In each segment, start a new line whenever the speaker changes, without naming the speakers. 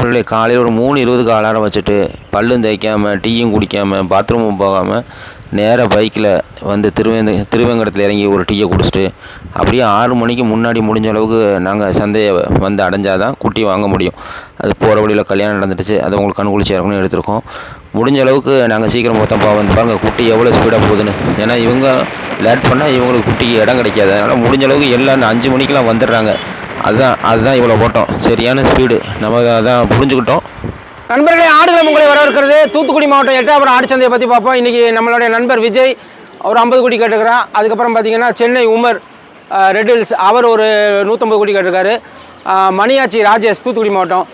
பிள்ளை காலையில் ஒரு 3:20க்கு அலாரம் வச்சுட்டு பல்லும் தேய்க்காமல் டீயும் குடிக்காமல் பாத்ரூமும் போகாமல் நேராக பைக்கில் வந்து திருவேங்கடத்தில் இறங்கி ஒரு டீயை குடிச்சிட்டு அப்படியே 6 மணிக்கு முன்னாடி முடிஞ்ச அளவுக்கு நாங்கள் சந்தையை வந்து அடைஞ்சால் தான் குட்டி வாங்க முடியும். அது போகிற வழியில் கல்யாணம் நடந்துடுச்சு, அது உங்களுக்கு கண்குளிச்சு இறக்கணும்னு எடுத்திருக்கோம். முடிஞ்ச அளவுக்கு நாங்கள் சீக்கிரம் பார்த்தோம்ப்பா, வந்து பாருங்கள் குட்டி எவ்வளோ ஸ்பீடாக போகுதுன்னு. ஏன்னா இவங்க லேட் பண்ணால் இவங்களுக்கு குட்டிக்கு இடம் கிடைக்காது. அதனால் முடிஞ்ச அளவுக்கு எல்லாம் 5 மணிக்கெலாம் வந்துடுறாங்க. அதுதான் இவ்வளோ ஓட்டம், சரியான ஸ்பீடு. நம்ம அதான் புரிஞ்சுக்கிட்டோம்.
நண்பர்களே, ஆடுகளம் உங்களை வரவேற்கிறது. தூத்துக்குடி மாவட்டம் எட்டயபுரம் ஆடுச்சந்தையை பற்றி பார்ப்போம். இன்றைக்கி நம்மளுடைய நண்பர் விஜய் ஒரு 50 கோடி கேட்டுக்கிறார். அதுக்கப்புறம் பார்த்திங்கன்னா சென்னை உமர் ரெட் ஹில்ஸ் அவர் ஒரு 150 கோடி கேட்டிருக்காரு. மணியாச்சி ராஜேஷ் தூத்துக்குடி மாவட்டம்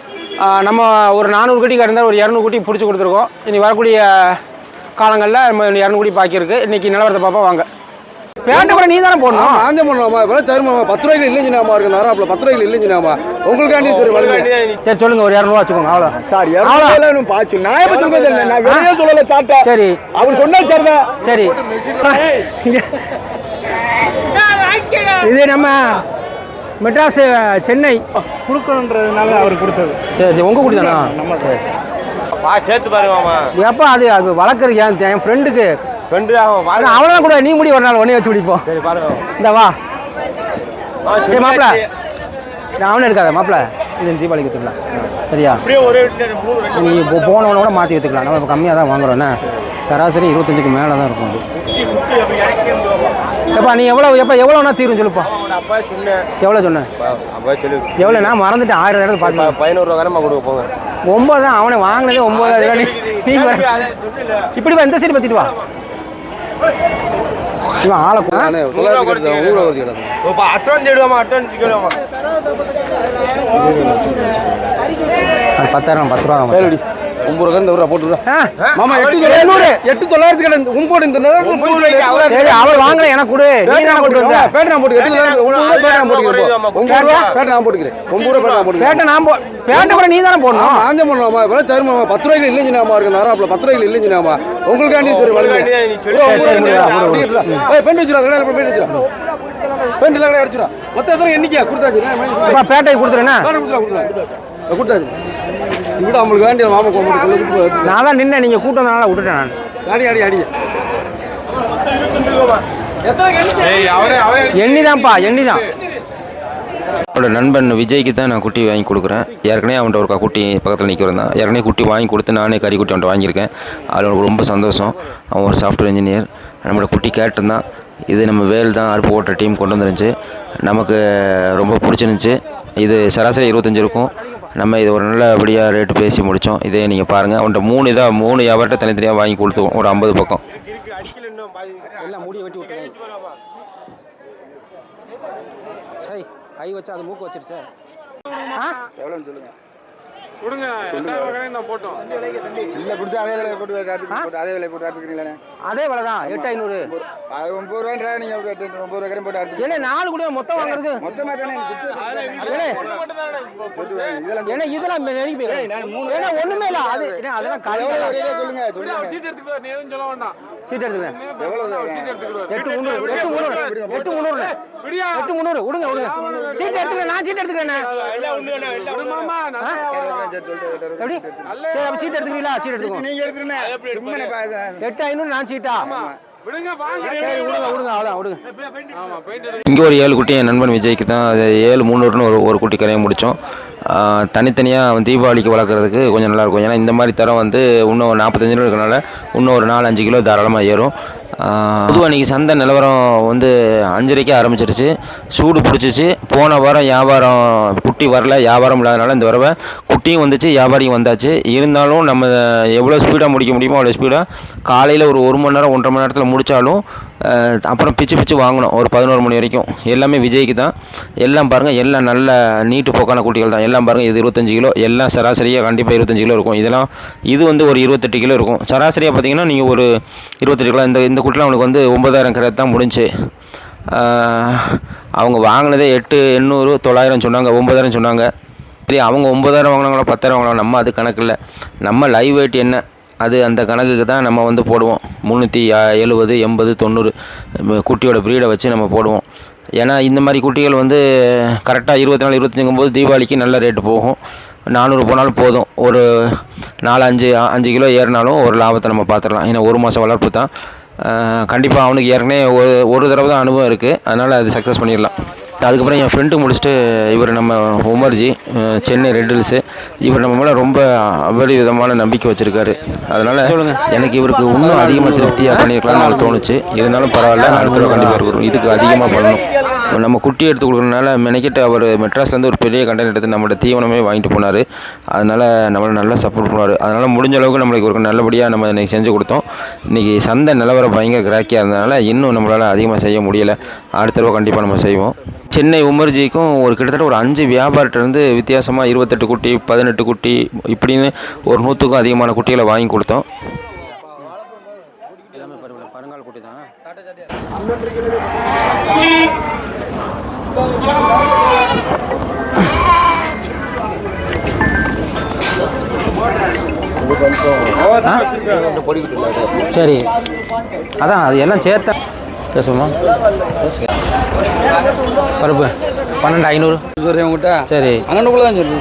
நம்ம ஒரு 400 கோடி கேட்டிருந்தால் ஒரு 200 கோடி பிடிச்சி கொடுத்துருக்கோம். இனி வரக்கூடிய காலங்களில் நம்ம 200 கோடி பாக்கியிருக்கு. இன்றைக்கி நிலவரத்தை பார்ப்போம் வாங்க. பேட்டை கூட நீ தானே போடணும்.
ஆஞ்ச பண்ணலாமா இப்போ தருமாமா 10 ரூபாய்க்கு இல்லைஞ்சினாமா இருக்கு நாராப்பில் 10 ரூபாய்க்கு இல்லைஞ்சினாமா உங்களுக்காண்டி
சரி சொல்லுங்க, ஒரு 200 வச்சுக்கோங்க. அவ்வளோ
சார் எவ்வளோ பாச்சு நான் எப்போ சொல்லுங்க, நான் வெளியே சொல்லலை சாப்பிட்டா.
சரி
அவர் சொன்னா சரிதான்.
சரி இது நம்ம மெட்ராஸ் சென்னை
கொடுக்கணுன்றதுனால அவர் கொடுத்தது.
சரி உங்க குடி தானா? சரி
சேர்த்து பாருவாமா.
எப்போ அது வளர்க்குறது என் ஃப்ரெண்டுக்கு அவனா கூட நீ முடி ஒரு நாள் ஒன்னே வச்சு குடிப்போம்.
சரி பாருங்க
இந்த வா மாப்பிள்ள, அவனே எடுக்காத மாப்பிள்ள, இது தீபாவளிக்கு விற்றுக்கலாம். சரியா? நீ இப்போ போனவன கூட மாற்றி விற்றுக்கலாம். நம்ம இப்போ கம்மியாக தான் வாங்குறோண்ணே. சராசரி 25க்கு மேலே தான் இருக்கும் அது. எப்பா நீ எவ்வளோனா தீரும் சொல்லுப்பா. எவ்வளோ சொன்னேன்? எவ்வளோ? நான் மறந்துட்டேன். 1000 இடத்துல பார்த்து
15 ரூபா கடமை கொடுக்க போங்க.
9 தான் அவனை வாங்கினதே 9. நீ இப்படி வா, இந்த சைடு பற்றிட்டு வா. இவன் ஆளை அது 10,000 10 ரூபா
9 ரூபா போட்டு மாமா 8,900
சரி அவர் வாங்கல எனக்கு கொடு. நீ தானே கொடு வந்த.
பேட்டை போட்டு 9 போட்டுக்கிறேன். 9 ரூபா
பேட்டை கூட நீ தானே போடணும்.
ஆஞ்ச பண்ணலாமா இப்போ தருமாமா 10 ரூபாய்க்கு இல்லைஞ்சினாமா இருக்கு நாராப்பில் 10 ரூபாய்க்கு இல்லைஞ்சினாமா உங்களுக்காண்டி பெண் வச்சுருவா பெண் கடை அடிச்சுடா மொத்தம் எண்ணிக்கையா கொடுத்தாச்சு.
பேட்டை கொடுத்துருண்ணா
கொடுத்தாச்சு. இவ்வளோ அவங்களுக்கு வேண்டிய மாமா
நான் தான் நின்று நீங்கள் கூட்டம் வந்தனால விட்டுட்டேன். நான்
அடி
எண்ணிதான்ப்பா, எண்ணிதான்.
அவனோட நண்பன் விஜய்க்கு தான் நான் குட்டி வாங்கி கொடுக்குறேன். ஏற்கனவே அவன்கிட்ட ஒரு குட்டி பக்கத்தில் நிற்கிறேன் தான். ஏற்கனவே குட்டி வாங்கி கொடுத்து நானே கறி குட்டி அவன்கிட்ட வாங்கியிருக்கேன். அதில் எனக்கு ரொம்ப சந்தோஷம். அவன் ஒரு சாஃப்ட்வேர் இன்ஜினியர். நம்மளோட குட்டி கேட்டுருந்தான். இது நம்ம வேல் தான் அறுப்பு ஓட்டுற டீம் கொண்டு வந்துருந்துச்சு. நமக்கு ரொம்ப பிடிச்சிருந்துச்சி. இது சராசரி 25 இருக்கும். நம்ம இது ஒரு நல்லபடியாக ரேட்டு பேசி முடித்தோம். இதே நீங்கள் பாருங்கள். அவன்கிட்ட 3 வியாபாரத்தை தனித்தனியாக வாங்கி கொடுத்துவோம். ஒரு 50 பக்கம்.
எல்லாம் முடிய வெட்டி விட்டுருங்க. சரி கை வச்சு அது மூக்கு வச்சிருச்சு.
எவ்வளோன்னு சொல்லுங்க.
கொடுங்க போட்டோம்.
இல்லை பிடிச்சா அதே விலை போட்டு எடுத்துக்கிறீங்களே.
அதே விலை தான் 8,500.
9 ரூபாய்ன்றா நீங்கள் 9 ரூபாய் போட்டு எடுத்து.
ஏன்னா 4 கூட மொத்தம் வாங்குறது
மொத்தமாக தானே
இதெல்லாம் ஒண்ணுமே இல்லை. அது அதெல்லாம்
சொல்லுங்க
சீட் எடுத்துக்கிறோம். நீ எதுவும் சொல்ல வேண்டாம்.
சீட் எடுத்துக்கிறேன்.
எவ்வளோ
8,300 விடுங்க. சீட் எடுத்துக்கிறேன். நான் சீட் எடுத்துக்கிறேன். எப்படி? சரி சீட் எடுத்துக்கிறீங்களா? சீட் எடுத்துக்கோ.
நீங்க எடுத்துக்கிறேன்.
8,500 நான் சீட்டா?
விடுங்க வாங்க.
விடுங்க அவ்வளோ விடுங்க.
இங்கே ஒரு 7 குட்டி என் நண்பன் விஜய்க்கு தான். அது 7,300ன்னு ஒரு குட்டி கரையை முடித்தோம். தனித்தனியாக அவன் தீபாவளிக்கு வளர்க்குறதுக்கு கொஞ்சம் நல்லாயிருக்கும். ஏன்னா இந்த மாதிரி தரம் வந்து இன்னும் 45 கிலோ இருக்கனால இன்னும் ஒரு 4-5 கிலோ தாராளமாக ஏறும். பொதுவாக அன்றைக்கி சந்தை நிலவரம் வந்து 5:30க்கு ஆரம்பிச்சிருச்சு. சூடு பிடிச்சிச்சு. போன வாரம் வியாபாரம் குட்டி வரல, வியாபாரம் இல்லாதனால இந்த தடவை குட்டியும் வந்துச்சு, வியாபாரியும் வந்தாச்சு. இருந்தாலும் நம்ம எவ்வளோ ஸ்பீடாக முடிக்க முடியுமோ அவ்வளோ ஸ்பீடாக காலையில் ஒரு 1 மணி நேரம் 1.5 மணி நேரத்தில் முடித்தாலும் அப்புறம் பிச்சு வாங்கணும் ஒரு 11 மணி வரைக்கும். எல்லாமே விஜய்க்கு தான். எல்லாம் பாருங்கள், எல்லாம் நல்ல நீட்டு போக்கான குட்டிகள் தான். எல்லாம் பாருங்கள், இது 25 கிலோ. எல்லாம் சராசரியாக கண்டிப்பாக 25 கிலோ இருக்கும். இது வந்து ஒரு 28 கிலோ இருக்கும். சராசரியாக பார்த்தீங்கன்னா நீங்கள் ஒரு 28 கிலோ. இந்த குட்டிலாம் அவனுக்கு வந்து 9,000 கிராம் தான் முடிஞ்சு. அவங்க வாங்கினதே 8,800 9,000 சொன்னாங்க, 9,000 சொன்னாங்க. சரி அவங்க 9,000 வாங்கினாங்களோ 10,000 வாங்கினாங்களோ நம்ம அது கணக்கு இல்லை. நம்ம லைவ் வெயிட் என்ன அது அந்த கணக்குக்கு தான் நம்ம வந்து போடுவோம். 370 80 90 குட்டியோட ப்ரீடை வச்சு நம்ம போடுவோம். ஏன்னா இந்த மாதிரி குட்டிகள் வந்து கரெக்டாக 24 25 தீபாவளிக்கு நல்ல ரேட்டு போகும். 400 போனாலும் போதும். ஒரு 4 5 கிலோ ஏறினாலும் ஒரு லாபத்தை நம்ம பார்த்துடலாம். ஏன்னா 1 மாதம் வளர்ப்பு தான். கண்டிப்பாக அவனுக்கு ஏற்கனவே ஒரு தடவை தான் அனுபவம் இருக்குது, அதனால் அது சக்ஸஸ் பண்ணிடலாம். அதுக்கப்புறம் என் ஃப்ரெண்டு முடிச்சுட்டு இவர் நம்ம உமர்ஜி, சென்னை ரெட் ஹில்ஸு, இவர் நம்ம மேலே ரொம்ப அபரிவிதமான நம்பிக்கை வச்சுருக்காரு. அதனால் எனக்கு இவருக்கு இன்னும் அதிகமாக திருப்தியாக பண்ணியிருக்கலாம்னு எனக்கு தோணுச்சு. இருந்தாலும் பரவாயில்ல, அடுத்த தடவை கண்டிப்பாக இருக்கணும், இதுக்கு அதிகமாக பண்ணணும். நம்ம குட்டி எடுத்து கொடுக்குறதுனால மெனக்கிட்டு அவர் மெட்ராஸ்லேருந்து ஒரு பெரிய கண்டெய்னர் எடுத்து நம்மளோட தீவனமே வாங்கிட்டு போனார். அதனால் நம்மளை நல்லா சப்போர்ட் பண்ணுவார். அதனால் முடிஞ்ச அளவுக்கு நம்மளுக்கு ஒரு நல்லபடியாக நம்ம இன்றைக்கி செஞ்சு கொடுத்தோம். இன்றைக்கி சந்தை நிலவரம் பயங்கர கிராக்கியாக இருந்ததுனால இன்னும் நம்மளால் அதிகமாக செய்ய முடியலை. அடுத்த தடவை கண்டிப்பாக நம்ம செய்வோம். சென்னை உமர்ஜிக்கும் ஒரு கிட்டத்தட்ட ஒரு 5 வியாபாரத்திலேருந்து வித்தியாசமாக 28 குட்டி 18 குட்டி இப்படின்னு ஒரு 100க்கும் அதிகமான குட்டிகளை வாங்கி கொடுத்தோம். பருங்கால் குட்டி தான். சரி, அதான் அது எல்லாம் சேர்த்தா பேசுமா? பருப்பு 12,500
உங்கள்கிட்ட.
சரி,
அண்ணனுக்குள்ள தான் சொல்லுங்க.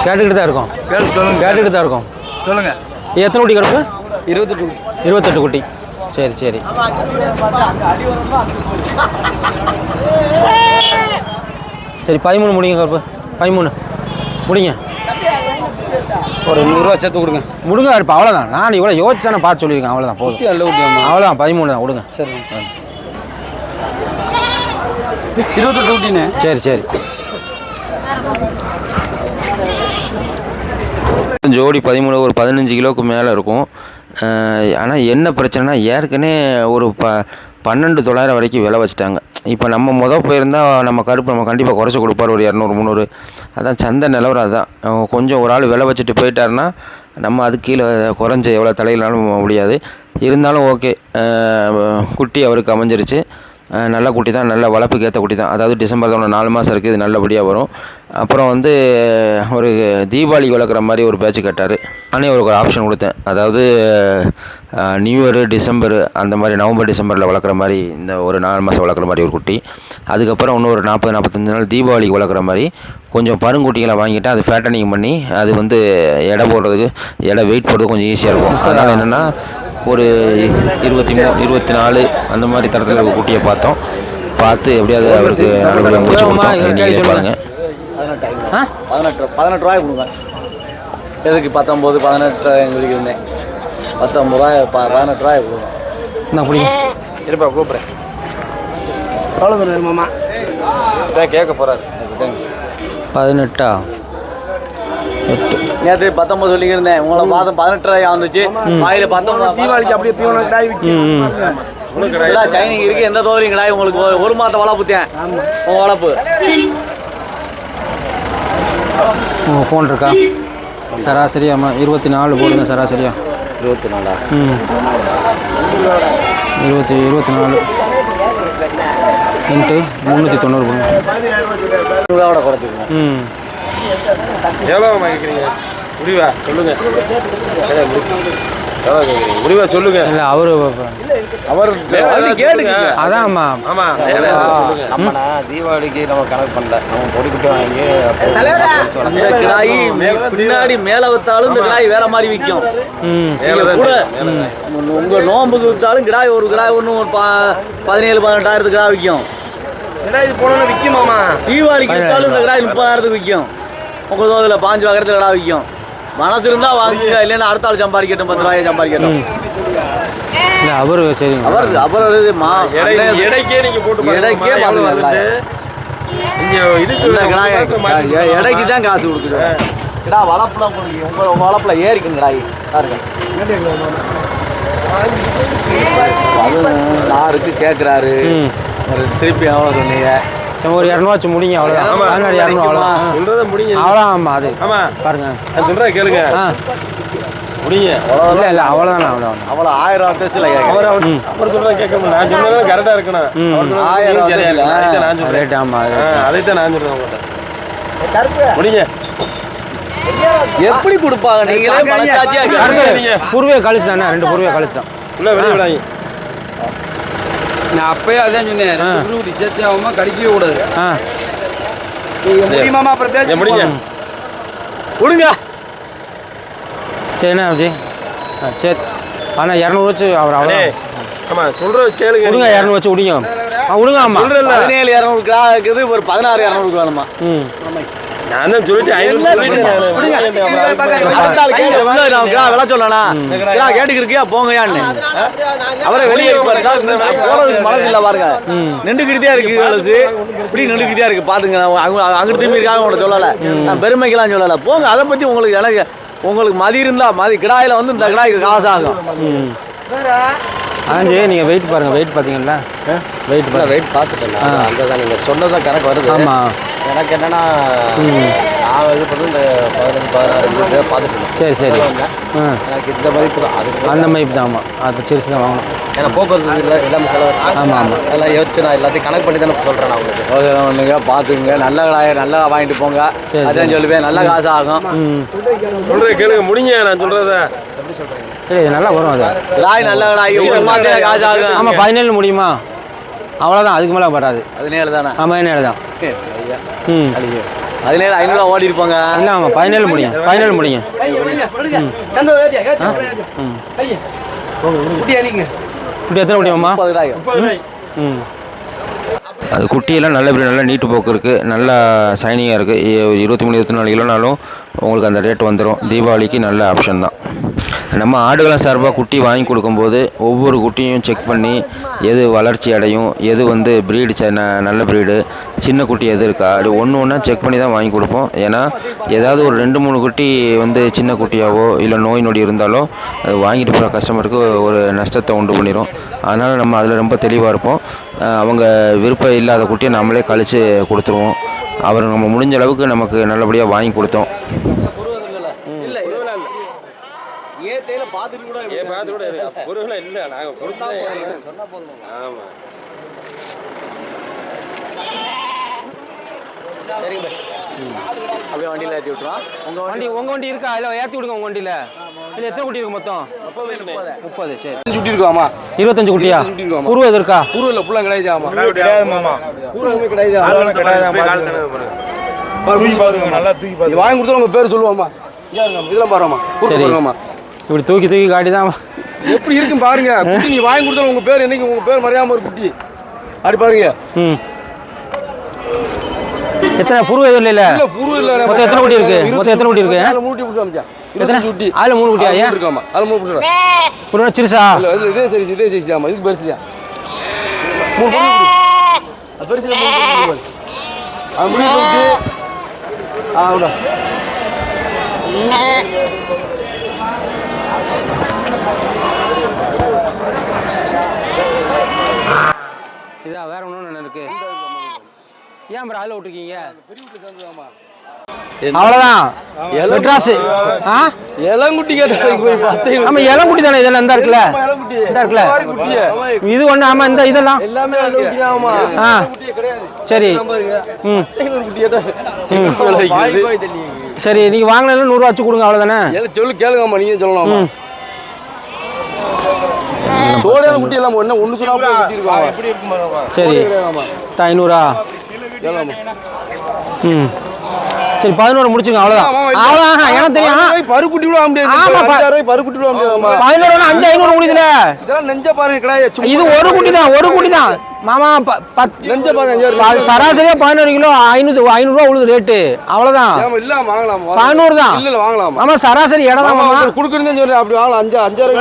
கேட்டுக்கிட்டு தான் இருக்கோம். கேட்டுக்கிட்டு தான் இருக்கோம்.
சொல்லுங்கள்.
எத்தனை குட்டி கருப்பு?
28
குட்டி. சரி சரி. சரி 13 முடிங்க கருப்பு. 13 முடிங்க.
ஒரு 100 ரூபா சேர்த்து கொடுங்க.
முடுங்க இருப்பா, அவ்வளோதான். நான் இவ்வளோ யோசிச்சானே பார்த்து சொல்லியிருக்கேன், அவ்வளோதான் போதும். அவ்வளோதான் 13 தான் கொடுங்க.
சரி 28 குட்டினே.
சரி சரி. ஜோடி 13 ஒரு 15 கிலோவுக்கு மேலே இருக்கும். ஆனால் என்ன பிரச்சனைனா ஏற்கனவே ஒரு 12,900 வரைக்கும் விலை வச்சுட்டாங்க. இப்போ நம்ம போயிருந்தால் நம்ம கருப்பு நம்ம கண்டிப்பாக குறைச்சி கொடுப்பார், ஒரு 200 300. அதான் சந்தை நிலவரம். அதுதான் கொஞ்சம் ஒரு ஆள் விலை வச்சுட்டு போயிட்டாருன்னா நம்ம அதுக்கு கீழே குறைஞ்ச எவ்வளோ தலையினாலும் முடியாது. இருந்தாலும் ஓகே, குட்டி அவருக்கு அமைஞ்சிருச்சு. நல்ல குட்டி தான், நல்ல வளர்ப்புக்கு ஏற்ற குட்டி தான். அதாவது டிசம்பர் தான் 4 மாதம் இருக்குது, இது நல்லபடியாக வரும். அப்புறம் வந்து ஒரு தீபாவளிக்கு வளர்க்குற மாதிரி ஒரு பேட்ச் கேட்டார். நானே ஒரு ஆப்ஷன் கொடுத்தேன். அதாவது நியூ இயரு டிசம்பர் அந்த மாதிரி நவம்பர் டிசம்பரில் வளர்க்குற மாதிரி இந்த ஒரு 4 மாதம் வளர்க்குற மாதிரி ஒரு குட்டி. அதுக்கப்புறம் இன்னும் ஒரு 40-45 நாள் தீபாவளிக்கு வளர்க்குற மாதிரி கொஞ்சம் பருங்குட்டிகளை வாங்கிட்டு அது ஃபேட்டனிங் பண்ணி அது வந்து எடை போடுறதுக்கு வெயிட் போடுறது கொஞ்சம் ஈஸியாக இருக்கும். அதனால் என்னென்னா ஒரு 23 24 அந்த மாதிரி தரத்தில் இருக்க குட்டியை பார்த்து எப்படியாவது அவருக்கு நல்லபடியாக முடிச்சு கொடுத்தோம். பாருங்க
18 ரூபாய் கொடுங்க. எதுக்கு 19 18 எங்களுக்கு இருந்தேன். 19 ரூபாய் 18 ரூபாய் கொடுங்க.
நான் பிடிங்க
இருப்பா கூப்பிட்றேன். அவ்வளோ மாமா இதான் கேட்க போகிறாரு.
18
நேற்று 19 சொல்லிக்கிருந்தேன். உங்களை பார்த்து 18 ரூபாய் வந்துச்சு. வாயில் 19 தீபாவளிக்கு அப்படியே தீவனம் கிடாய் விற்கும். சைனிங் இருக்குது, எந்த தோலையும் கிடாய் உங்களுக்கு ஒரு மாதம் வளர்ப்புத்தேன். உங்கள் வளர்ப்பு
உங்கள் ஃபோன் இருக்கா? சராசரியாம்மா 24 போடுங்க. சராசரியா
24.
24 இன்ட்டு 390 போடுங்க.
ரூபாவோட குறைச்சிக்கணும்.
எவ்வளோ கேட்குறீங்க? முடிவா சொல்லுங்க. எவ்வளோ கேட்குறீங்க? முடிவா சொல்லுங்க.
இல்லை அவர்
கேட்டுங்க.
அதான் அம்மா.
ஆமாம்
நம்மண்ணா தீபாவளிக்கு நம்ம கணக்கு பண்ணல. நம்ம பொடிக்கிட்டு வாங்கி இந்த கிடாயி பின்னாடி மேலே விற்றாலும் இந்த கிடாய் வேற மாதிரி விற்கும். கூட உங்கள் நோம்புக்கு விற்றாலும் கிடாய் ஒரு கிடாய் ஒன்று 17-18 கிடாய் விற்கும். கிடாய் போனோன்னு விற்குமாமா. தீபாவளிக்கு விற்றாலும் இந்த கிடாய் 30,000 விற்கும். உங்கள் தோதில் 5 வகரத்தில் கிடாய் விற்கும். மனசு இருந்தால் வாங்குங்க, இல்லைன்னா அடுத்த ஆள் சம்பாதிக்கட்டும், 10 ரூபாயை சம்பாதிக்கட்டும்.
இல்லை அவர் சரி
அவர்
எடைக்கே நீங்கள் போட்டு
எடைக்கே எடைக்கு தான் காசு கொடுக்குது. கிடா வளர்ப்புல உங்கள் வளர்ப்புல ஏறிக்கும் கிடாய் பாருங்க. அது யாருக்கு கேட்குறாரு திருப்பி எவ்வளோ சொன்னீங்க?
ஒரு 200 முடிங்க. அவ்வளோதான். 200 அவ்வளோ
சொல்கிறத முடிங்க.
அவ்வளோ. ஆமாம் அது
ஆமாம்
பாருங்க.
அது சொல்கிறத கேளுங்க. முடிங்க.
இல்லை இல்லை அவ்வளோதானே.
அவ்வளோ 1000 டெஸ்ட்டில்
அவர் சொல்கிறத கேட்க முடியும். நான் சொன்னதான் கரெக்டாக இருக்கணும்.
1000
ரேட். ஆமாம்
அதைத்தான் நான் சொல்கிறேன் உங்கள்கிட்ட. முடிங்க.
எப்படி கொடுப்பாங்க? நீங்களே மனசாட்சியாக
புருவே கழிச்சு தானே. 2 புருவே கழிச்சு தான்.
இல்லை வெளியே விடாங்க.
நான் அப்பயே அதான் சொன்னேன், 2 குட்டி சேர்த்து ஆகாம கடிக்கவே கூடாது.
முடியுமாமா அப்புறம் பேச
முடிங்க
விடுங்க.
சரி என்ன விஜய் சரி ஆனால் 200 வச்சு அவர் அவ்வளோ
ஆமா சொல்ற கேளுங்க
விடுங்க 200 வச்சு விடுங்க விடுங்க ஆமா
17,200 கிலோ இருக்குது, ஒரு 16,200 வேணுமா?
நான் தான் சொல்லிட்டு 500
விலை சொல்லலாம் கேட்டுக்கு இருக்கியா போங்கயான்னு அவரை வெளியே போறதுக்கு மனசு இல்ல பாருங்க. நின்றுக்கிட்டே இருக்கு கலசு, இப்படி நின்றுக்கிட்டே இருக்கு பாத்துங்க. அங்கிட்டு திரும்பி இருக்காங்க உங்களை சொல்லல, நான் பெருமைக்கெல்லாம் சொல்லல. போங்க, அதை பத்தி உங்களுக்கு எனக்கு உங்களுக்கு மதி இருந்தா மதி கிடாயில வந்து இந்த கிடாய்க்கு காசு ஆகும்.
ஆஞ்சி நீங்கள் வெயிட் பாருங்கள், வெயிட் பார்த்தீங்களா? வெயிட் பாருங்க,
வெயிட் பார்த்துட்டேன். அங்கே தான் நீங்கள் சொன்னதான் கணக்கு வருது.
ஆமாம்
எனக்கு என்னன்னா நான் இது பண்ணி இந்த 15-16 பார்த்துட்டு
சரி சரி
எனக்கு இந்த மதிப்பு தான், அதுக்கு
அந்த மதிப்பு தான். ஆமாம் அது சிறுசு தான் வாங்கணும்.
ஏன்னா போக்குவரத்து இல்லை எல்லாமே செலவு.
ஆமாம் ஆமாம்
அதெல்லாம் யோசிச்சு நான் எல்லாத்தையும் கணக்கு பண்ணி தானே சொல்கிறேன் நான் உங்களுக்கு.
ஒன்றுங்க பார்த்துக்குங்க, நல்ல கிடாயை நல்லா வாங்கிட்டு போங்க. அதான் சொல்லுவேன், நல்ல காசு ஆகும்.
சொல்ற கேளுங்க முடிங்க நான் சொல்றத
எப்படி சொல்கிறீங்க?
சரி இது நல்லா வரும். அது
கிடாய் நல்ல கிடாய் காசு ஆகும்.
ஆமாம் 17 முடியுமா? அவ்வளோதான், அதுக்கு மேலே வராது.
17 தானே?
ஆமாம் 17 தான்.
17 500 ஓடி இருப்பாங்க.
இல்லை ஆமாம் 17 முடியும், 17 முடியும். இப்படி எத்தனை முடியுமா?
30
ம்
அது குட்டியெல்லாம் நல்ல நீட்டு போக்கு இருக்குது, நல்லா சைனிங்காக இருக்குது. 23-24 கிலோனாலும் உங்களுக்கு அந்த ரேட் வந்துடும். தீபாவளிக்கு நல்ல ஆப்ஷன் தான். நம்ம ஆடுகளை சார்பாக குட்டி வாங்கி கொடுக்கும்போது ஒவ்வொரு குட்டியும் செக் பண்ணி எது வளர்ச்சி அடையும், எது வந்து ப்ரீடு நல்ல ப்ரீடு, சின்ன குட்டி எது இருக்கா, அது ஒன்று செக் பண்ணி தான் வாங்கி கொடுப்போம். ஏன்னா ஏதாவது ஒரு 2-3 குட்டி வந்து சின்ன குட்டியாவோ இல்லை நோய் நொடி இருந்தாலோ அது வாங்கிட்டு போகிற கஸ்டமருக்கு ஒரு நஷ்டத்தை உண்டு பண்ணிடும். அதனால் நம்ம அதில் ரொம்ப தெளிவாக இருப்போம். அவங்க விருப்பம் இல்லாத குட்டியை நம்மளே கழித்து கொடுத்துருவோம். அவர் நம்ம முடிஞ்ச அளவுக்கு நமக்கு நல்லபடியாக வாங்கி கொடுத்தோம்.
பார்த்துட்டு கூட பொருளை இல்லை நாங்கள்
சொன்னா போதும்.
ஆமாம்
சரிங்க பாய்.
அப்படியே வண்டியில் ஏற்றி விட்டுறோம்.
உங்கள் வண்டி இருக்கா? இல்லை ஏற்றி விடுங்க உங்கள் வண்டியில். இல்லை எத்தனை குட்டி இருக்கு மொத்தம்? 30. சரி
சுட்டி இருக்குவாமா
25 குட்டியா? குருவை எது இருக்கா?
பூர்வ இல்லை ஃபுல்லாக கிடையாது. ஆமாம் கிடையாது மாமா, பூர்வமே கிடையாது. நல்லா தூக்கி பார்த்து வாங்கி கொடுத்தா உங்கள் பேர் சொல்லுவாமா. இதெல்லாம் பாருமா,
சரி இப்படி தூக்கி காட்டி தான்
எப்படி இருக்குன்னு பாருங்க. குட்டி நீ வாங்கி கொடுத்தா உங்க பேர் என்னைக்கு உங்க பேர் மறையாம ஒரு குட்டி அப்படி பாருங்க.
எத்தனை புருவ எதுவும் இல்லை?
பூர்வ இல்லை.
மொத்தம் எத்தனை குட்டி இருக்கு? மொத்தம் எத்தனை குட்டி இருக்கு?
எத்தனை குட்டி?
அதில் 3 குட்டியா? ஏன்
இருக்காமா? அதில் 3 குட்டி.
புருவ சிறுசா?
இதே சரி இதே சைஸ் தாமா, இதுக்கு பெருசுதான். 3 குட்டி அது பெருசு. 3 குட்டி அது முடிவு அவ்வளோ.
இதான் வேற ஒன்றும் இருக்கு. ஏன் ப்ரோ அதில் விட்டுருக்கீங்க? அவ்வளோதான் மெட்ராஸ்.
இளங்குட்டி கேட்டு போய் பார்த்தேன்.
ஆமாம் இளங்குட்டி தானே இதெல்லாம்? இந்த இருக்குல்ல, இந்த இருக்குல்ல இது ஒன்று. ஆமாம் இந்த இதெல்லாம்
எல்லாமே
சரி. சரி நீங்கள் வாங்கினாலும் 100 ரூபா வச்சு கொடுங்க, அவ்வளோதானே?
சொல்லு கேளுங்கம்மா, நீங்கள் சொல்லலாமா? சோடியான குட்டி எல்லாம் ஒன்று சொன்னா எப்படி இருக்கும்?
சரி 500. சரி 11 முடிச்சுங்க, அவ்வளோதான். அவ்வளோதான் எனக்கு தெரியும்.
பருக்குட்டி விட முடியாது. பருக்குட்டி விட முடியாது.
11 500 முடியுதுல.
இதெல்லாம் நெஞ்ச பாருங்க கிடையாது.
இது ஒரு குட்டி தான் மாமா.
நெஞ்ச பாருங்க
சராசரியா 11 கிலோ 500 ரூபா உழுது ரேட்டு. அவ்வளோதான்.
இல்ல வாங்கலாம்
11 தான்.
இல்ல வாங்கலாம்.
ஆமா சராசரி இடம் தான் மாமா.
குடுக்குறேன்னு சொல்றேன். அப்படி வாங்கலாம். 5,000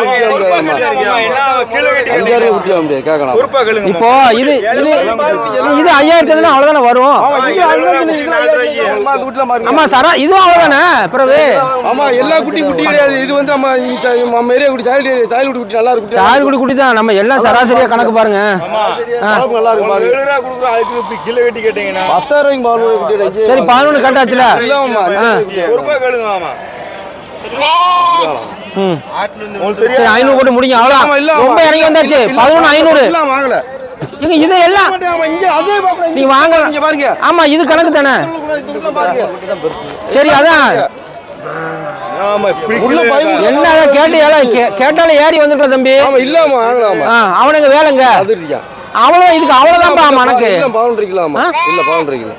குட்டி கேட்கலாம்.
இப்போ இது 5000 அவ்வளோதானே வரும். ஆமா சரா இதுவும் அவ்வளோதானே பிறகு.
ஆமா எல்லா குட்டி கிடையாது. இது வந்து நம்ம ஏரியா குட்டி சாயல் குட்டி நல்லா இருக்கு.
சாயல் குட்டி தான். நம்ம எல்லாம் சராசரியா கணக்கு பாருங்க.
நல்லா இருக்கு பாருங்க. 7 ரூபாய் கிலோ வெட்டி கேட்டீங்கன்னா 10,000 ரூபாய்க்கு
சரி 11 கட்டாச்சுல. சரி 500 போட்டு முடிங்க, அவ்வளோதான். ரொம்ப இறங்கி வந்தாச்சு. 11,500
வாங்கல.
இது எல்லாம் நீ வாங்க
பாருங்க.
ஆமா இது கணக்கு தானே. சரி அதான் என்ன கேட்டாலே ஏறி வந்துட்டோம் தம்பி.
இல்லாம வாங்கலாமா?
அவனுங்க வேலைங்க அவ்வளோ இதுக்கு அவ்வளோதான்ப்பா மனக்கு.
11 கிலோ. ஆமா இல்ல 11 கிலோ.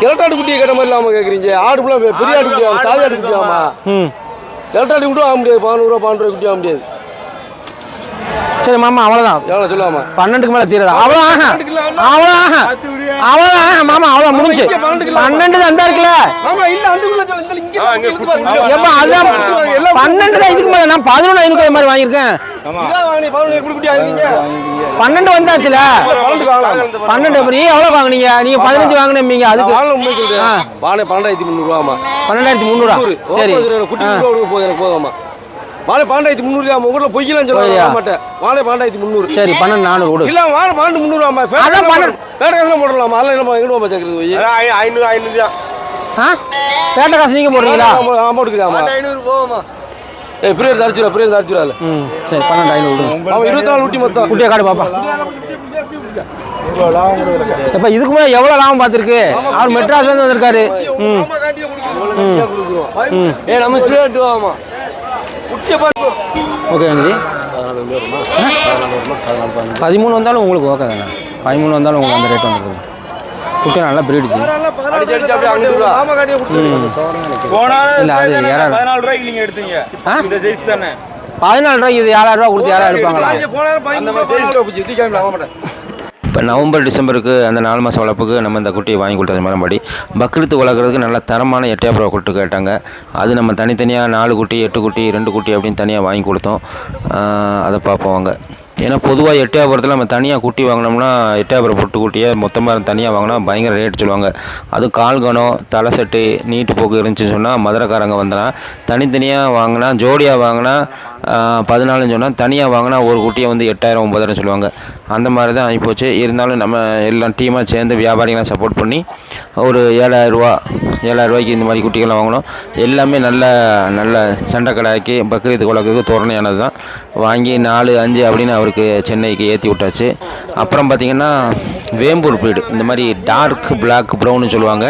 கிழட்டாடு குட்டியை கேட்ட மாதிரி இல்லாம கேக்குறீங்க. ஆடு புள்ள பெரிய ஆடு குட்டி, சாதி ஆடு குட்டி. ஆமா கிழட்டாடு குட்டி வாங்க முடியாது. 11 ரூபா 12 ரூபா குட்டி வாங்க முடியாது.
சரி மாமா அவ்வளோதான்.
எவ்வளோ சொல்லுவாமா?
12க்கு மேலே தீரதா? அவ்வளோ மாமா அவ்வளோ முடிஞ்சு. 12 தான் அந்த இருக்குல்ல. எப்போ அதுதான் 12 தான். இதுக்கு மேலே நான் 11,500 மாதிரி வாங்கியிருக்கேன். 12 வந்தாச்சுல. 12 எப்படி எவ்வளோ வாங்கினீங்க நீங்க? 15 வாங்கினீங்க. அதுக்கு
12,300.
12,300. சரி
குட்டி போதுமா? வாழை 12,300. உங்க ஊர்ல பொய்யலாம் சொல்ல மாட்டேன். வாழை 12,300.
சரி 12,400 கொடு.
இல்ல வாழை 12,300. ஆமா
அதான் 12
பேட்ட காசுல போடலாமா? அதெல்லாம் என்ன எங்கடா சேர்க்கிறது? 500 தான்.
பேட்ட காசு நீங்க போடுறீங்களா?
போட்டுக்கிறாமா? 500 போகுமா? பிரியர் தரிச்சுரா.
சரி 12,500
அவன் 24 ஊட்டி மொத்தம்.
குட்டியை காடு பாப்பா. இப்ப இதுக்கு மேல எவ்வளவு லாபம் பார்த்திருக்கு? அவர் மெட்ராஸ்ல இருந்து வந்திருக்காரு.
நம்ம ஸ்ட்ரெயிட் வாமா.
ஓகே அண்ணி. 13 வந்தாலும் உங்களுக்கு ஓகே தானே? 13 வந்தாலும் உங்களுக்கு அந்த ரேட் வந்துருக்குது. குட்டி நல்லா பிரீடுச்சு. இல்லை அது 14 ரூபாய்க்கு நீங்கள் எடுத்தீங்க. 14 ரூபாய்க்கு இது 7,000 ரூபா கொடுத்து 7,000 எடுப்பாங்களா?
இப்போ நவம்பர் டிசம்பருக்கு அந்த 4 மாதம் வளர்ப்புக்கு நம்ம இந்த குட்டியை வாங்கி கொடுத்தது மேலம்படி பக்ரீத்து வளர்க்குறதுக்கு நல்ல தரமான எட்டயபுரா குட்டி கேட்டாங்க. அது நம்ம தனித்தனியாக 4 குட்டி 8 குட்டி 2 குட்டி அப்படின்னு தனியாக வாங்கி கொடுத்தோம். அதை பார்ப்போம் வாங்க. ஏன்னா பொதுவாக எட்டயபுரத்தில் நம்ம தனியாக குட்டி வாங்கினோம்னா எட்டயபுரம் பொட்டு குட்டியை மொத்தமாக தனியாக வாங்கினா பயங்கர ரேட் சொல்லுவாங்க. அது கால்கணம் தலை செட்டு நீட்டு போக்கு இருந்துச்சுன்னு சொன்னால் மதுரைக்காரங்க வந்தனா தனித்தனியாக வாங்கினா ஜோடியாக வாங்கினா 14 சொன்னால் தனியாக வாங்கினா ஒரு குட்டியை வந்து 8,000 9,000 சொல்லுவாங்க. அந்த மாதிரி தான் ஆகிப்போச்சு. இருந்தாலும் நம்ம எல்லாம் டீமாக சேர்ந்து வியாபாரிகளாம் சப்போர்ட் பண்ணி ஒரு 7,000 ரூபாய்க்கு இந்த மாதிரி குட்டிகள்லாம் வாங்கினோம். எல்லாமே நல்ல சண்டை கடாய்க்கு பக்ரீத்து குழக்குக்கு தோரணையானது தான். வாங்கி 4 5 அப்படின்னு அவருக்கு சென்னைக்கு ஏற்றி விட்டாச்சு. அப்புறம் பார்த்திங்கன்னா வேம்பூர் ப்ரீடு இந்த மாதிரி டார்க் பிளாக் ப்ரௌன்னு சொல்லுவாங்க.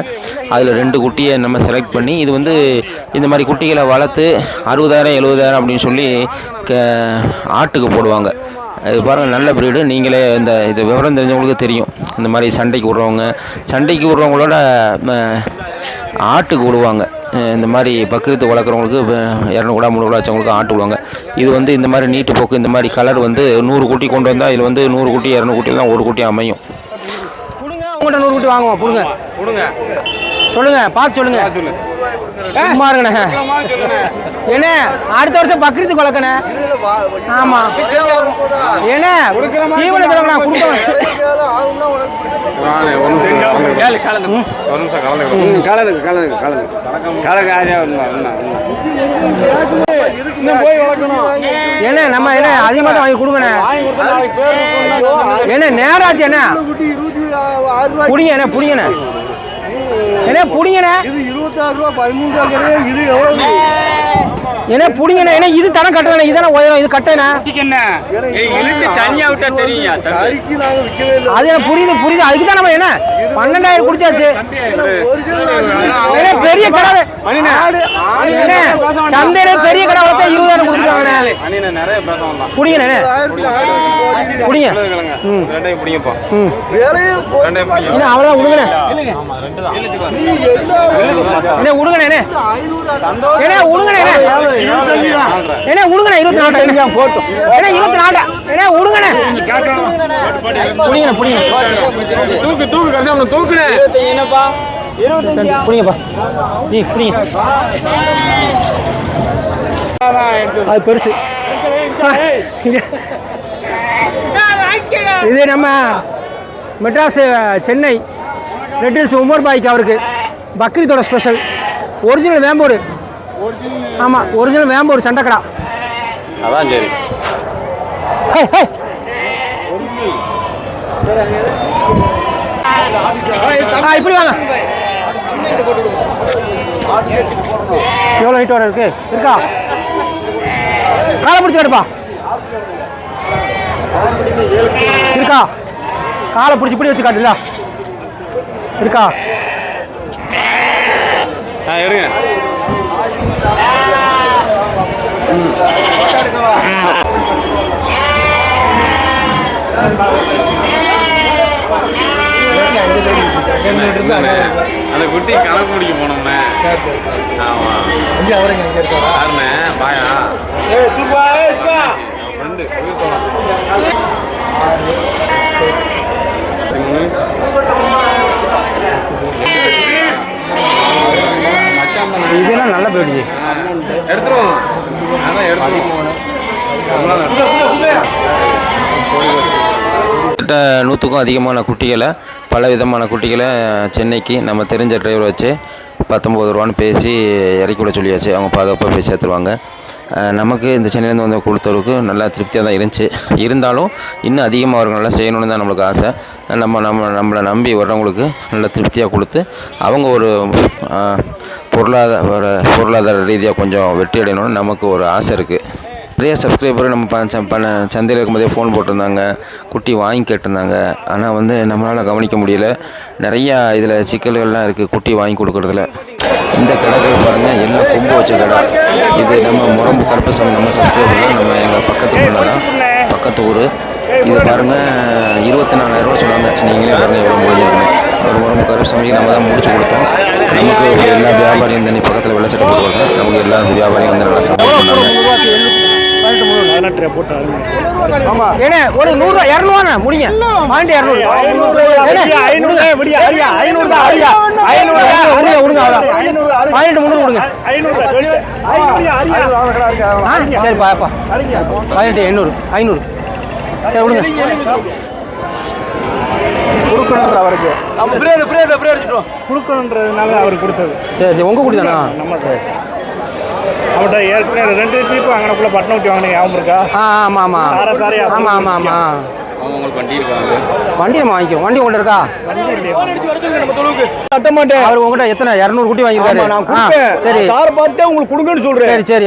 அதில் 2 குட்டியை நம்ம செலக்ட் பண்ணி இது வந்து இந்த மாதிரி குட்டிகளை வளர்த்து 60,000 70,000 அப்படின்னு சொல்லி ஆட்டுக்கு போடுவாங்க. இது பாருங்கள் நல்ல ப்ரீடு. நீங்களே இது விவரம் தெரிஞ்சவங்களுக்கு தெரியும். இந்த மாதிரி சண்டைக்கு விடுறவங்களோட ஆட்டுக்கு விடுவாங்க. இந்த மாதிரி பக்ரீத்து வளர்க்குறவங்களுக்கு 200 கூட 300 கூட வச்சவங்களுக்கு ஆட்டு விடுவாங்க. இது வந்து இந்த மாதிரி நீட்டு போக்கு இந்த மாதிரி கலர் வந்து 100 குட்டி கொண்டு வந்தால் இதில் வந்து 100 குட்டி 200 குட்டிலாம் ஒரு குட்டி அமையும்.
உங்கள்கிட்ட 100 குட்டி வாங்குவோம். கொடுங்க சொல்லுங்க பார்த்து சொல்லுங்க. சும்மா இருக்கண்ணே. என்ன அடுத்த வருஷம் பக்ரீத்துக்கு வளர்க்கணே. ஆமாம் என்ன தீவனம் சொல்லுங்கண்ணா கொடுக்க. என்ன நம்ம என்ன அதிகமாக தான் வாங்கி கொடுங்கண்ணே. என்ன நேராச்சு என்ன புடிங்க என்ன புடிங்கண்ணே. என்ன புடிங்கண்ணே. இது 26 ரூபா 13 ரூபா. இது எவ்வளவு என்ன புடிங்கண்ணே. என்ன இது தரம் கட்டணே. இதானே உயரம் இது கட்டணே.
தனியா விட்டா தெரியும்.
அது எனக்கு புரியுது. அதுக்கு தான் நம்ம என்ன 12,000 குடிச்சாச்சு. பெரிய கடை சந்தையில பெரிய கடை வளர்த்தா 20,000 கொடுத்துருக்காங்க. புடிங்கண்ணே புடிங்க. என்ன அவ்வளோதான் விடுங்கண்ணே. என்ன விடுங்கண்ணே. என்ன விடுங்கண்ணே. என்ன விடுங்கண்ணே. 24 போட்டோம். என்ன 24 என்ன விடுங்கண்ணே. புடிங்கண்ணே புடிங்க.
தூக்கு கடைசி தூக்குனே.
என்னப்பா
25 புடிங்கப்பா. ஜி புடிங்க. அது பெருசு. இது நம்ம மெட்ராஸ் சென்னை ரெட்டில்ஸ் உமர் பாய்க்கு அவருக்கு பக்ரீத்தோட ஸ்பெஷல் ஒரிஜினல் வேம்பூர். ஆமாம் ஒரிஜினல் வேம்பூர் சண்டைக்கடா.
அதான் சரி.
இப்படி வாங்க. எவ்வளோ ஹைட் வர இருக்கா? காலை பிடிச்சி கடுப்பா இருக்கா? காலை பிடிச்சி இப்படி வச்சு காட்டுதா இருக்கா?
எடுங்க.
அந்த குட்டி கணக்கு முடிக்க போனோம்ண்ணே. ஆமா
இங்கே அவருங்க இங்கே இருக்காரா?
யாருண்ணே பாயா ஃப்ரெண்டு
இதெல்லாம் நல்ல பேடி
எடுத்துருவோம். அதான் எடுத்துருவோம்.
கிட்ட 100க்கும் அதிகமான குட்டிகளை பல விதமான குட்டிகளை சென்னைக்கு நம்ம தெரிஞ்ச டிரைவர் வச்சு 19 ரூபான்னு பேசி இறக்கி விட சொல்லியாச்சு. அவங்க பாதுகாப்பாக போய் சேர்த்துருவாங்க. நமக்கு இந்த சென்னையிலேருந்து வந்து கொடுத்தவருக்கு நல்லா திருப்தியாக தான் இருந்துச்சு. இருந்தாலும் இன்னும் அதிகமாக அவருக்கு நல்லா செய்யணும்னு தான் நம்மளுக்கு ஆசை. நம்மளை நம்பி வர்றவங்களுக்கு நல்லா திருப்தியாக கொடுத்து அவங்க ஒரு பொருளாதார ரீதியாக கொஞ்சம் வெற்றி அடையணும்னு நமக்கு ஒரு ஆசை இருக்குது. நிறைய சப்ஸ்கிரைபர் நம்ம சந்தையில் இருக்கும்போதே ஃபோன் போட்டிருந்தாங்க, குட்டி வாங்கி கேட்டிருந்தாங்க. ஆனால் வந்து நம்மளால் கவனிக்க முடியல. நிறையா இதில் சிக்கல்கள்லாம் இருக்குது குட்டி வாங்கி கொடுக்குறதுல. இந்த கடைகள் பாருங்கள் எல்லாம் கொம்பு வச்ச கடை. இது நம்ம முரம்பு கருப்பசாமி நம்ம சப்ஸ்கிரைபர் நம்ம எங்கள் பக்கத்து ஊரில் தான், பக்கத்து ஊர். இது பாருங்கள் 24,000 சொன்னாங்க. நீங்களே பாருங்கள் எவ்வளோ முடிஞ்சிருக்கணும். ஒரு முரம்பு கருப்பசாமிக்கு நம்ம தான் முடிச்சு கொடுத்தோம். நமக்கு எல்லா வியாபாரியும் தண்ணி பக்கத்தில் வெள்ளை சட்டை போட்டு நமக்கு எல்லா வியாபாரியும் வந்து நல்லா சப்போர்ட் பண்ணாங்க.
ஏன்னா ஒரு 100 200 முடிங்க. பாயிண்ட் 200 பாயிண்ட் 300 கொடுங்க. சரி பாப்பா பாயிண்ட் 800 500 சரி விடுங்க.
கொடுக்கணுன்ற அவருக்கு நம்ம பிரேயர் அடிச்சிட்டோம். கொடுக்கணுன்றதுனால அவருக்கு கொடுத்தது.
சரி சரி உங்கள் குடி தானா? சரி சரி.
அவர்கிட்ட ஏற்கனவே 2 ட்ரிப்பு அங்கனக்குள்ளே பட்டணம் ஊட்டி வாங்கினீங்க ஞாபகம் இருக்கா?
ஆமாம் ஆமாம் ஆமாம் ஆமாம் ஆமாம்.
உங்களுக்கு வண்டி இருக்காங்க.
வண்டி நம்ம வாங்கிக்கோ. வண்டி கொண்டு இருக்கா?
கட்ட மாட்டேன்.
அவர் உங்கள்கிட்ட எத்தனை 200 குட்டி வாங்கியிருக்காரு? சரி
சார் பார்த்தே உங்களுக்கு கொடுங்கன்னு சொல்கிறேன்.
சரி சரி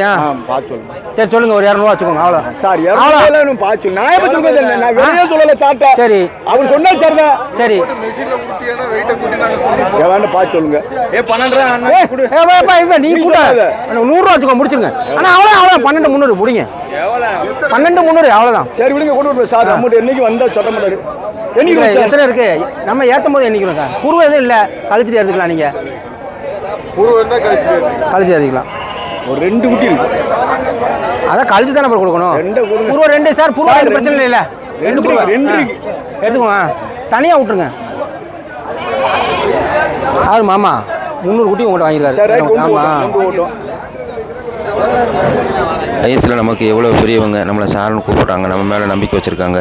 பார்த்து சொல்லுங்க.
சரி சொல்லுங்க. ஒரு 200 வச்சுக்கோங்க. அவ்வளோ
சார் 200 பார்த்து சொல்லு. நான் எப்போ சொல்லுங்க, நான் வெளியே சொல்லலை சார்ட்ட.
சரி
அவர் சொன்னா சார் தான்.
சரி
எவ்வளோ பார்த்து சொல்லுங்க.
12 நீ கூட 100 வச்சுக்கோ முடிச்சுங்க. ஆனால் அவ்வளோ 12,300 முடிங்க. 12,300 அவ்வளோதான்.
சரி விடுங்க கொண்டு வரணும் சார். அமௌண்ட் என்னைக்கு வந்தால் சொல்ல மாட்டாரு. என்னைக்கு
எத்தனை இருக்கு நம்ம ஏற்றும் போது எண்ணிக்கிறோம் சார். குருவை எதுவும் இல்லை, கழிச்சிட்டு எடுத்துக்கலாம். நீங்கள் கழிச்சு எடுத்துக்கலாம்.
ஒரு 2 குட்டி இருக்கு.
அதான் கழிச்சு தானே அப்புறம் கொடுக்கணும். குருவை 2 சார். புருவா பிரச்சனை இல்லை. 2 குருவா 2 எடுத்துக்கோங்க. தனியாக விட்டுருங்க. ஆறு மாமா 300 குட்டி உங்கள்கிட்ட வாங்கியிருக்காரு. ஆமாம்
வயசில் நமக்கு எவ்வளோ பெரியவங்க நம்மளை சார்னு கூப்பிட்றாங்க, நம்ம மேலே நம்பிக்கை வச்சுருக்காங்க.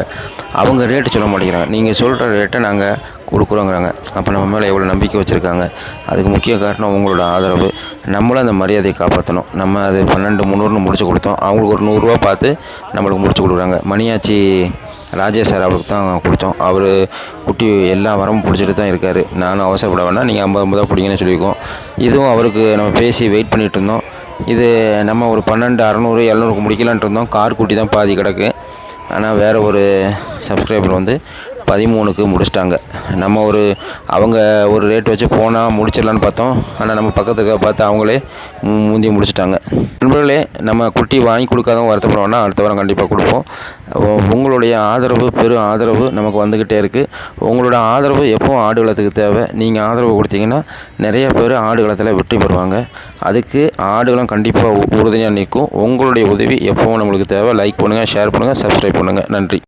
அவங்க ரேட்டு சொல்ல மாட்டேங்கிறாங்க. நீங்கள் சொல்கிற ரேட்டை நாங்கள் கொடுக்குறோங்கிறாங்க. அப்போ நம்ம மேலே எவ்வளோ நம்பிக்கை வச்சுருக்காங்க. அதுக்கு முக்கிய காரணம் உங்களோட ஆதரவு. நம்மளும் அந்த மரியாதையை காப்பாற்றணும். நம்ம அது 12,300 முடிச்சு கொடுத்தோம். அவங்களுக்கு ஒரு 100 ரூபா பார்த்து நம்மளுக்கு முடிச்சு கொடுக்குறாங்க. மணியாச்சி ராஜேஷ் சார் அவருக்கு தான் கொடுத்தோம். அவர் குட்டி எல்லா வரமும் பிடிச்சிட்டு தான் இருக்கார். நானும் அவசரப்பட வேணாம், நீங்கள் 50 பிடிங்கன்னு சொல்லியிருக்கோம். இதுவும் அவருக்கு நம்ம பேசி வெயிட் பண்ணிகிட்டு இருந்தோம். இது நம்ம ஒரு 12,600 700 முடிக்கலான்ட்டு இருந்தோம். கார் குட்டி தான் பாதி கிடக்கு. ஆனால் வேறு ஒரு சப்ஸ்கிரைபர் வந்து 13க்கு முடிச்சிட்டாங்க. நம்ம அவங்க ஒரு ரேட் வச்சு போனால் முடிச்சிடலான்னு பார்த்தோம். ஆனால் நம்ம பக்கத்துக்கு பார்த்து அவங்களே முந்தி முடிச்சிட்டாங்க. நண்பர்களே, நம்ம குட்டி வாங்கி கொடுக்காதவங்க வருத்தப்படுவோம்னா அடுத்த வாரம் கண்டிப்பாக கொடுப்போம். உங்களுடைய ஆதரவு பெரும் ஆதரவு நமக்கு வந்துக்கிட்டே இருக்குது. உங்களோட ஆதரவு எப்போவும் ஆடு வளத்துக்கு தேவை. நீங்கள் ஆதரவு கொடுத்தீங்கன்னா நிறைய பேர் ஆடு வளத்தில் வெற்றி பெறுவாங்க. அதுக்கு ஆடுகளும் கண்டிப்பாக உறுதுணையாக நிற்கும். உங்களுடைய உதவி எப்போவும் நம்மளுக்கு தேவை. லைக் பண்ணுங்கள், ஷேர் பண்ணுங்கள், சப்ஸ்கிரைப் பண்ணுங்கள். நன்றி.